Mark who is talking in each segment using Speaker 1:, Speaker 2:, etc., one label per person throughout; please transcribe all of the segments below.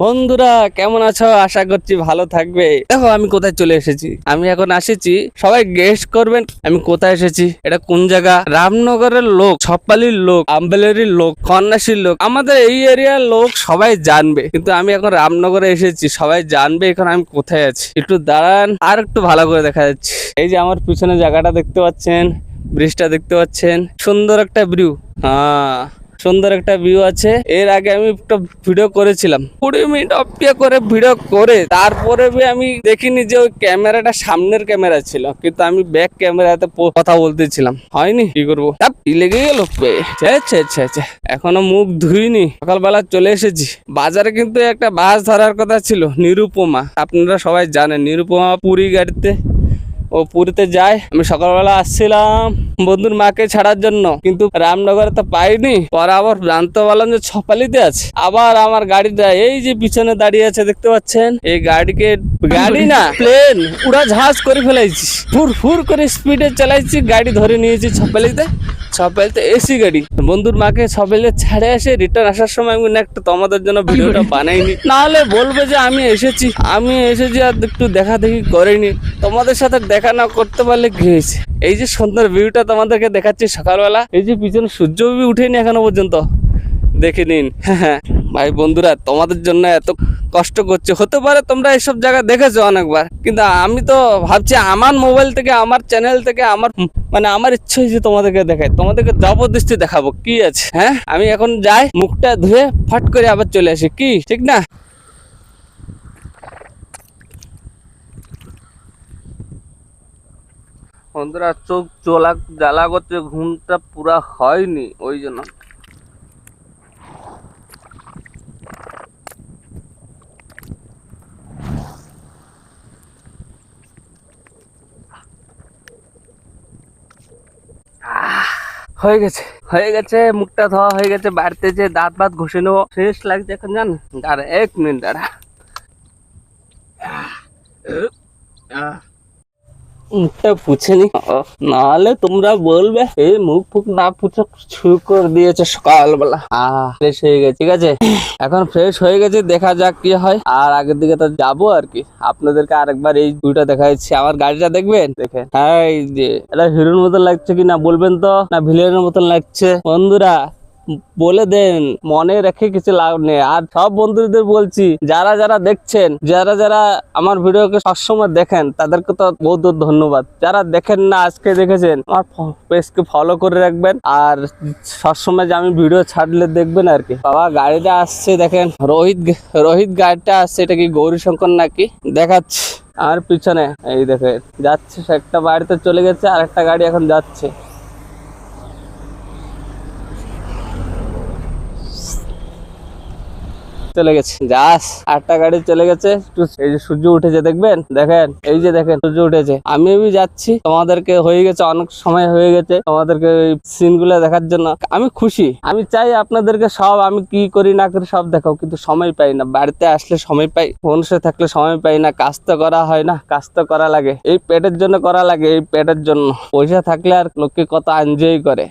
Speaker 1: বন্ধুরা কেমন আছো? আশা করছি ভালো থাকবে। দেখো আমি কোথায় চলে এসেছি। আমি এখন এসেছি, সবাই গেস করবেন আমি কোথায় এসেছি। এটা কোন জায়গা? রামনগরের লোক, ছপালির লোক, আম্বেলেরির লোক, কন্যাশীর লোক, আমাদের এই এরিয়ার লোক সবাই জানবে। কিন্তু আমি এখন রামনগরে এসেছি, সবাই জানবে এখন আমি কোথায় আছি। একটু দাঁড়ান, আর একটু ভালো করে দেখা যাচ্ছে। এই যে আমার পিছনে জায়গাটা দেখতে পাচ্ছেন, ব্রিজটা দেখতে পাচ্ছেন, সুন্দর একটা ভিউ। হ্যাঁ, সুন্দর একটা ভিউ আছে। এর আগে আমি একটা ভিডিও করেছিলাম, 20 মিনিট অপেক্ষা করে ভিডিও করে তারপরে আমি দেখিনি যে ওই ক্যামেরাটা সামনের ক্যামেরা ছিল, কিন্তু আমি ব্যাক ক্যামেরাতে কথা বলতেছিলাম, হয়নি। কি করবো, লেগে গেল। এখনো মুখ ধুইনি, সকালবেলা চলে এসেছি বাজারে। কিন্তু একটা বাস ধরার কথা ছিল, নিরুপমা। আপনারা সবাই জানেন নিরুপমা পুরী গাড়িতে, ও পুরীতে যায়। আমি সকালবেলা আসছিলাম বন্ধুর মাকে ছাড়ার জন্য, কিন্তু রামনগরে তো পাইনি। পরে আবার জানতে পারলাম যে ছপালিতে আছে। আবার আমার গাড়িটা এই যে পিছনে দাঁড়িয়ে আছে দেখতে পাচ্ছেন, এই গাড়িকে, গাড়ি না প্লেন, উড়াজাহাজ করে ফেলাইছি। ফুর ফুর করে স্পিডে চালাইছি, গাড়ি ধরে নিয়েছি ছপালিতে। ছপালিতে এসি গাড়ি। বন্ধুর মাকে ছপালিতে ছাড়ে আসে রিটার্ন আসার সময় আমি একটা তোমাদের জন্য ভিডিওটা বানাইনি, নাহলে বলবে যে আমি এসেছি আর একটু দেখা দেখি করিনি। তোমাদের সাথে দেখা না করতে পারলে কি হয়েছে। এই যে সুন্দর ভিউটা তোমাদেরকে দেখাচ্ছি সকালবেলা। এই যে পিছনে সূর্য উঠেনি এখনো পর্যন্ত, দেখে নিন। হ্যাঁ ভাই বন্ধুরা, তোমাদের জন্য এত কষ্ট করছে। হতে পারে তোমরা এইসব জায়গা দেখেছো অনেকবার, কিন্তু আমি তো ভাবছি আমার মোবাইল থেকে, আমার চ্যানেল থেকে, আমার ইচ্ছে হয়েছে তোমাদেরকে দেখাই, তোমাদেরকে জবরদস্তি দেখাবো। কি আছে? হ্যাঁ, আমি এখন যাই, মুখটা ধুয়ে ফট করে আবার চলে আসি, কি ঠিক না? বন্ধুরা চোখ জ্বালা করছে, ঘুমটা পুরা হয়নি ওই জন্য। হয়ে গেছে মুখটা ধোয়া হয়ে গেছে। বাড়িতে যে দাঁত ভাত ঘষে নেবো, শেষ লাগছে এখন জান। দাঁড়া 1 মিনিট দাঁড়া। মুখটা পুছে নি, নাহলে তোমরা বলবে এই মুখ ফুক না পুছে শুরু করে দিয়েছে সকালবেলা। ফ্রেশ হয়ে গেছে, ঠিক আছে। এখন ফ্রেশ হয়ে গেছে, দেখা যাক কি হয়। আর আগের দিকে তো যাবো আর কি। আপনাদেরকে আরেকবার এই ভিউটা দেখাচ্ছি। আমার গাড়িটা দেখবেন, দেখেন। হ্যাঁ, এই যে এটা হিরোর মতন লাগছে কি না বলবেন তো, না ভিলেনের মতন লাগছে? বন্ধুরা বলে দেন, মনে রেখে কিছু লাভ নেই। আর সব বন্ধুদের বলছি, যারা যারা দেখছেন, যারা যারা আমার ভিডিওকে সবসময় দেখেন, তাদেরকে তো বহুত বহুত ধন্যবাদ। যারা দেখেন না, আজকে দেখেছেন, আমার পেজকে ফলো করে রাখবেন। আর সবসময় যে আমি ভিডিও ছাড়লে দেখবেন আর কি। বাবা গাড়িটা আসছে দেখেন, রোহিত গাড়িটা আসছে। এটা কি গৌরীশঙ্কর নাকি দেখাচ্ছে আর পিছনে? এই দেখেন যাচ্ছে, একটা বাড়িতে চলে গেছে, আর একটা গাড়ি এখন যাচ্ছে। চলে গেছে, যাস আটটা গাড়ি চলে গেছে। এই যে সূর্য উঠেছে দেখবেন, দেখেন এই যে দেখেন সূর্য উঠেছে। আমি যাচ্ছি, তোমাদেরকে হয়ে গেছে, অনেক সময় হয়ে গেছে তোমাদেরকে এই সিন গুলো দেখার জন্য। আমি খুশি, আমি চাই আপনাদেরকে সব আমি কি করি না করি সব দেখাও, কিন্তু সময় পাই না। বাড়িতে আসলে সময় পাই, মানুষে থাকলে সময় পাই না। কাজ তো করা হয় না, কাজ তো করা লাগে, এই পেটের জন্য করা লাগে, এই পেটের জন্য। পয়সা থাকলে আর লোককে কত এনজয় করে।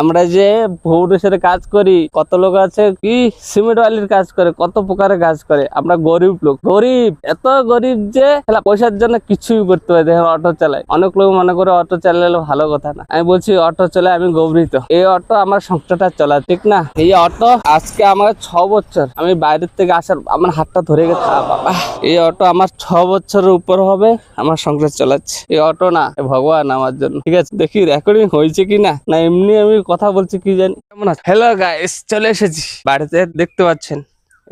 Speaker 1: আমরা যে ভুবনেশ্বরে কাজ করি, কত লোক আছে কি সিমেন্ট বালির কাজ করে, কত প্রকারের কাজ করে। আমরা গরিব লোক, গরিব, এত গরিব যে পয়সার জন্য কিছুই করতে পারে। দেখেন অটো চালায়, অনেক লোক মনে করে অটো চালালে ভালো কথা না। আমি বলছি অটো চালায় আমি গর্বিত। এই অটো আমার সংসারটা চলা, ঠিক না? এই অটো আজকে আমার 6 বছর, আমি বাইরের থেকে আসার আমার হাতটা ধরে গেছে বাবা। এই অটো আমার 6 বছরের উপর হবে আমার সংসার চালাচ্ছে। এই অটো না ভগবান আমার জন্য, ঠিক আছে। দেখি রেকর্ডিং হয়েছে কিনা, না এমনি আমি কথা বলছি কি জানি। কেমন আছে? হ্যালো গাইস, চলে এসেছি বাড়িতে, দেখতে পাচ্ছেন।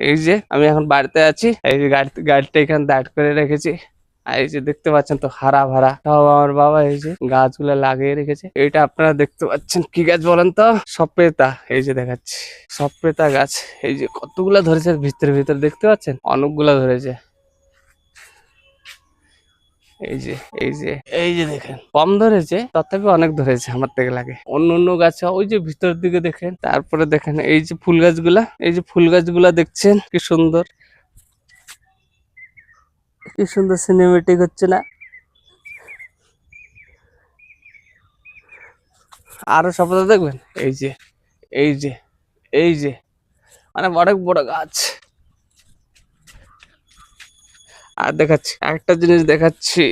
Speaker 1: এই যে আমি এখন বাড়িতে আছি। এই যে গাড়িটা এখানে দাঁড় করে রেখেছি। আর এই যে দেখতে পাচ্ছেন তো হারা ভরা সব আমার বাবা এই যে গাছগুলো লাগিয়ে রেখেছে। এইটা আপনারা দেখতে পাচ্ছেন কি গাছ বলেন তো? সপেতা। এই যে দেখাচ্ছি সপেতা গাছ। এই যে কতগুলা ধরেছে ভিতরে দেখতে পাচ্ছেন, অনেকগুলা ধরেছে। এই যে এই যে এই যে দেখেন, কম ধরেছে তথাপি অনেক ধরেছে আমার থেকে লাগে। অন্য গাছ ওই যে ভিতর দিকে দেখেন। তারপরে দেখেন এই যে ফুল গাছগুলা, এই যে ফুল গাছগুলা দেখছেন কি সুন্দর, কি সুন্দর সিনেমেটিক হচ্ছে না? আরো সফলতা দেখবেন। এই যে এই যে এই যে মানে অনেক বড় গাছ। আর দেখাচ্ছি একটা জিনিস দেখাচ্ছি,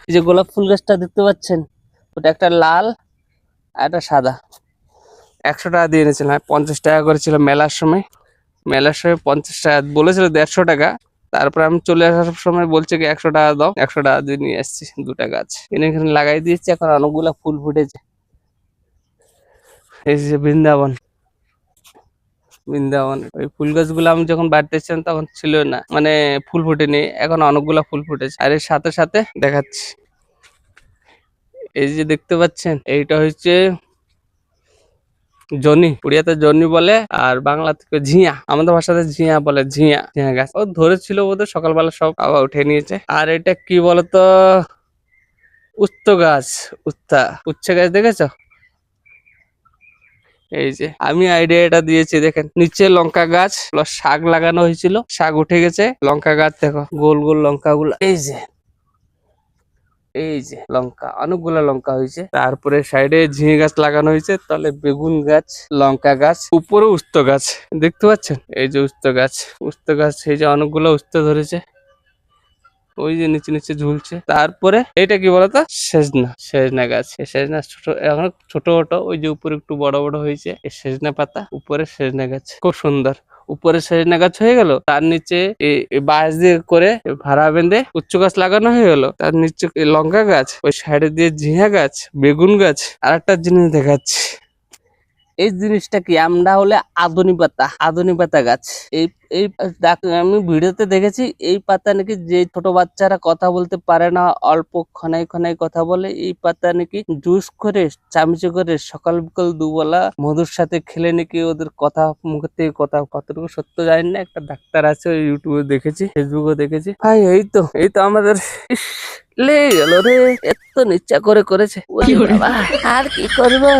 Speaker 1: এই যে গোলাপ ফুল গাছটা দেখতে পাচ্ছেন, ওটা একটা লাল আর একটা সাদা। 100 টাকা দিয়ে এনেছিলাম, 50 টাকা করেছিল মেলার সময়। মেলার সময় 50 টাকা বলেছিল, 150 টাকা। তারপর আমি চলে আসার সময় বলছে কি 100 টাকা দাও, 100 টাকা দিয়ে নিয়ে আসছি 2টা গাছ এনে এখানে লাগাই দিয়েছি। এখন অনেকগুলা ফুল ফুটেছে। এই যে বৃন্দাবন, বৃন্দাবন ওই ফুল গাছগুলো আমি যখন বাড়িতে ছিলাম তখন ছিল না, মানে ফুল ফুটেনি, এখন অনেকগুলা ফুল ফুটেছে। আর এর সাথে সাথে দেখাচ্ছি, এই যে দেখতে পাচ্ছেন, এইটা হচ্ছে জনি, উড়িয়াতে জনি বলে, আর বাংলা থেকে ঝিয়া, আমাদের ভাষাতে ঝিয়া বলে। ঝিয়া ঝিয়া গাছ ও ধরেছিল বোধহয়, সকালবেলা সব আবার উঠে নিয়েছে। আর এটা কি বলতো, উস্ত গাছ, উচ্ছে গাছ দেখেছো? এই যে আমি আইডিয়াটা দিয়েছি, দেখেন নিচে লঙ্কা গাছ প্লাস শাক লাগানো হয়েছিল, শাক উঠে গেছে, লঙ্কা গাছ দেখো গোল গোল লঙ্কা গুলা, এই যে এই যে লঙ্কা, অনেকগুলা লঙ্কা হয়েছে। তারপরে সাইডে ঝিঙে গাছ লাগানো হয়েছে, তাহলে বেগুন গাছ, লঙ্কা গাছ, উপরে উস্ত গাছ দেখতে পাচ্ছেন। এই যে উস্ত গাছ, উস্ত গাছ, এই যে অনেকগুলো উস্ত ধরেছে, ওই যে নিচে নিচে ঝুলছে। তারপরে এটা কি বলতো, সেজনা, সেজনা গাছ। এই সেজনা ছোট, এখন ছোট ছোট, ওই যে উপরে একটু বড় বড় হয়েছে। এই সেজনা পাতা, উপরে সেজনা গাছ, খুব সুন্দর। উপরে সেজনা গাছ হয়ে গেল, তার নিচে এই বাঁশ দিয়ে করে ভাড়া বেঁধে উচ্চ গাছ লাগানো হয়ে গেল, তার নিচে এই লঙ্কা গাছ, ওই সাইডে দিয়ে ঝিঙা গাছ, বেগুন গাছ। আর একটা জিনিস দেখাচ্ছি, এই জিনিসটা কি, আমরা হলে আদনি পাতা গাছ। এই এই আমি ভিডিওতে দেখেছি, এই পাতা নাকি যে ছোট বাচ্চারা কথা বলতে পারে না, অল্প ক্ষণাই ক্ষণাই কথা বলে, এই পাতা নাকি জুস করে চামচে করে সকাল বিকাল দুবেলা মধুর সাথে খেলে নাকি ওদের কথা, মুখের থেকে কথা, কতটুকু সত্য জানি না, একটা ডাক্তার আছে, ওই ইউটিউবে দেখেছি, ফেসবুকে দেখেছি। ভাই এই তো আমাদের, ইস, লে গেল রে, এত নিচা করে করেছে, ওরে বাবা, আর কি করবো।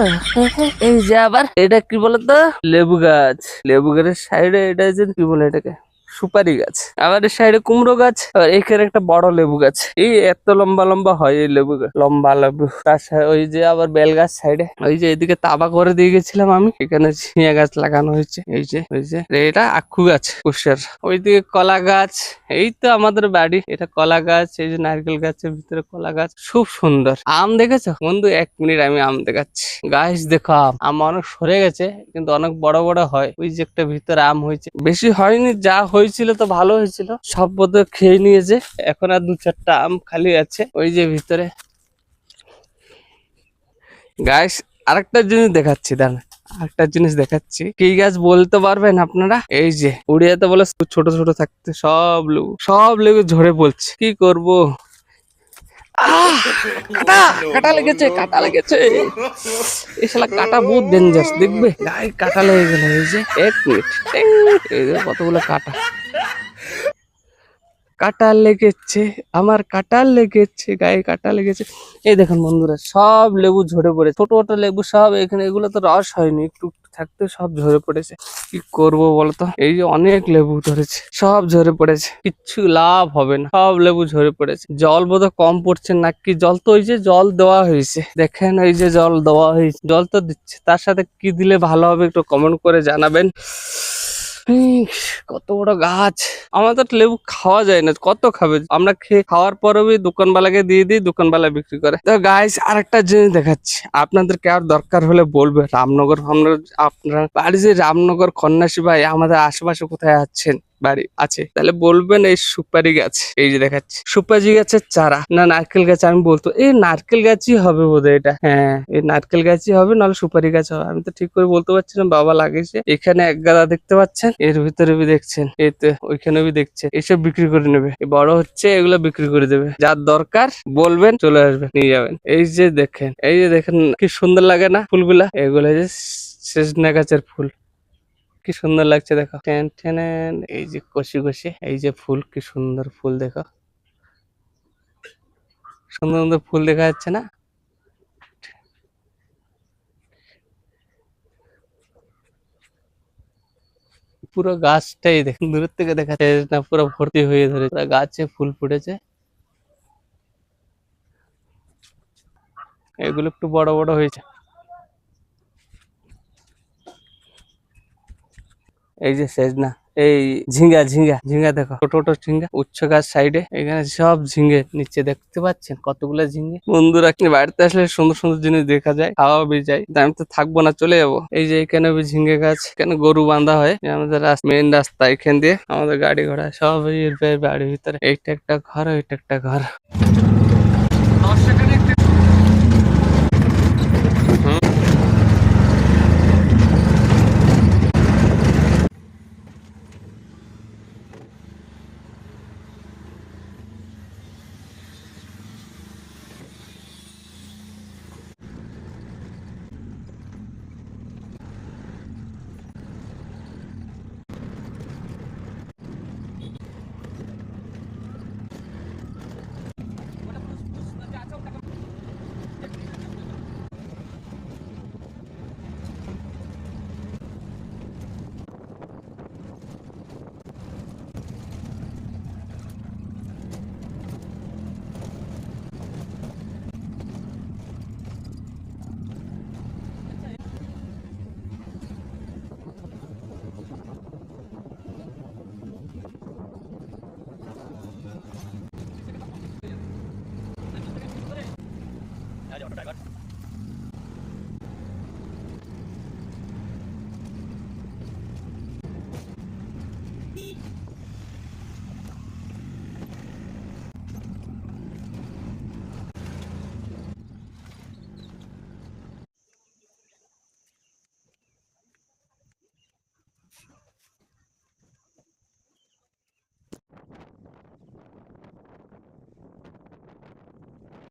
Speaker 1: এই যে আবার এটা কি বলতো, লেবু গাছ, লেবু গাছের সাইডে এটা যে কি বলে এটাকে, সুপারি গাছ। আবার এর সাইডে কুমড়ো গাছ, আর এখানে একটা বড় লেবু গাছ। এই এত লম্বা লম্বা হয় এই লেবু গাছ, লম্বা লেবু। তার ওই যে আবার বেল গাছ সাইডে, ওই যে এদিকে তাবা করে দিয়ে গেছিলাম আমি, এখানে ঝিঙে গাছ লাগানো হয়েছে। এই যে ওই যে এটা আখু গাছ কুশের, ওইদিকে কলা গাছ। এই তো আমাদের বাড়ি, এটা কলা গাছ, এই যে নারকেল গাছের ভিতরে কলা গাছ, খুব সুন্দর। আম দেখেছো বন্ধু, 1 মিনিট আমি আম দেখাচ্ছি। গাছ দেখো, আম অনেক সরে গেছে, কিন্তু অনেক বড় বড় হয়। ওই যে একটা ভিতরে আম হয়েছে, বেশি হয়নি, যা হয়েছিল তো ভালো হয়েছিল, সব বোধহয় খেয়ে নিয়েছে। এখন আর 2-4টা আম খালি আছে ওই যে ভিতরে। গাছ আরেকটা জিনিস দেখাচ্ছি, দাঁড়ান, আরেকটা জিনিস দেখাচ্ছি, কি গাছ বলতে পারবেন আপনারা? এই যে উড়িয়াতে বলে ছোট ছোট থাকতে সব লেবু ঝরে পড়ছে, কি করব। আহ, কাটা কাটা লেগেছে, কাটা লেগেছে। এই শালা কাটা বহুত ডেঞ্জার, দেখবে গায়ে কাটা লেগে গেল। এই যে 1 মিনিট, এই যে কতগুলো কাটা, কাটা লেগেছে, আমার কাটা লেগেছে, গায়ে কাটা লেগেছে। এই দেখুন বন্ধুরা, সব লেবু ঝরে পড়েছে, ছোট ছোট লেবু সব এখানে, এগুলো তো রস হয়নি, একটু একটু থাকতে সব ঝরে পড়েছে। কি করব বলতো, এই যে অনেক লেবু ধরেছে, সব ঝরে পড়েছে, কিচ্ছু লাভ হবে না, সব লেবু ঝরে পড়েছে। জল বোধহয় কম পড়ছে নাকি, জল তো ওই যে জল দেওয়া হয়েছে, দেখেন এই যে জল দেওয়া হয়েছে, জল তো দিচ্ছে, তার সাথে কি দিলে ভালো হবে একটু কমেন্ট করে জানাবেন। ইস, কত বড় গাছ, আমাদের তো লেবু খাওয়া যায় না, কত খাবে, আমরা খেয়ে খাওয়ার পরেও দোকানওয়ালাকে দিয়ে দিই, দোকানওয়ালা বিক্রি করে। তো গাইস আরেকটা জিনিস দেখাচ্ছি, আপনাদেরকে আর দরকার হলে বলবে, রামনগর ফামনগর, আপনার বাড়ি যে রামনগর খন্নাসি ভাই, আমাদের আশেপাশে কোথায় আছেন, বাড়ি আছে, তাহলে বলবেন এই সুপারি গাছ, এই যে দেখাচ্ছি সুপারি গাছের চারা, না নারকেল গাছ, আমি বলতো এই নারকেল গাছই হবে বোধহয় এটা, হ্যাঁ এই নারকেল গাছই হবে, নাহলে সুপারি গাছ হবে, আমি তো ঠিক করে বলতে পারছি না, বাবা লাগিয়েছে। এখানে এক গাদা দেখতে পাচ্ছেন, এর ভিতরে দেখছেন, এতে ওইখানে দেখছেন, এসব বিক্রি করে নেবে, বড় হচ্ছে এগুলো বিক্রি করে দেবে, যার দরকার বলবেন, চলে আসবেন, নিয়ে যাবেন। এই যে দেখেন, এই যে দেখেন, কি সুন্দর লাগে না ফুলগুলা, এগুলো যে সজনে গাছের ফুল, কি সুন্দর লাগছে দেখো, টেন টেন, এই যে কষি কষি, এই যে ফুল, কি সুন্দর ফুল দেখো, সুন্দর সুন্দর ফুল দেখা যাচ্ছে না? পুরো গাছটাই দেখুন, দূরের থেকে দেখা যাচ্ছে না, পুরো ভর্তি হয়ে ধরে, পুরো গাছে ফুল ফুটেছে। এগুলো একটু বড় বড় হয়েছে। এই যে সেজনা, এই ঝিঙ্গা ঝিঙ্গা ঝিঙ্গা দেখো, ছোট ছোট ঝিঙ্গা, উচ্চ গাছ সাইডে, এখানে সব ঝিঙ্গে নিচে দেখতে পাচ্ছেন কতগুলো ঝিঙ্গে। বন্ধুরা বাড়িতে আসলে সুন্দর সুন্দর জিনিস দেখা যায়, খাওয়া যায়। আমি তো থাকবো না, চলে যাবো। এই যে এখানে ঝিঙ্গে গাছ, এখানে গরু বাঁধা হয়, আমাদের মেন রাস্তা, এখান দিয়ে আমাদের গাড়ি ঘোড়া সব এই বাড়ির ভিতরে। এইটা একটা ঘর, ওইটা একটা ঘর। 10 সেকেন্ড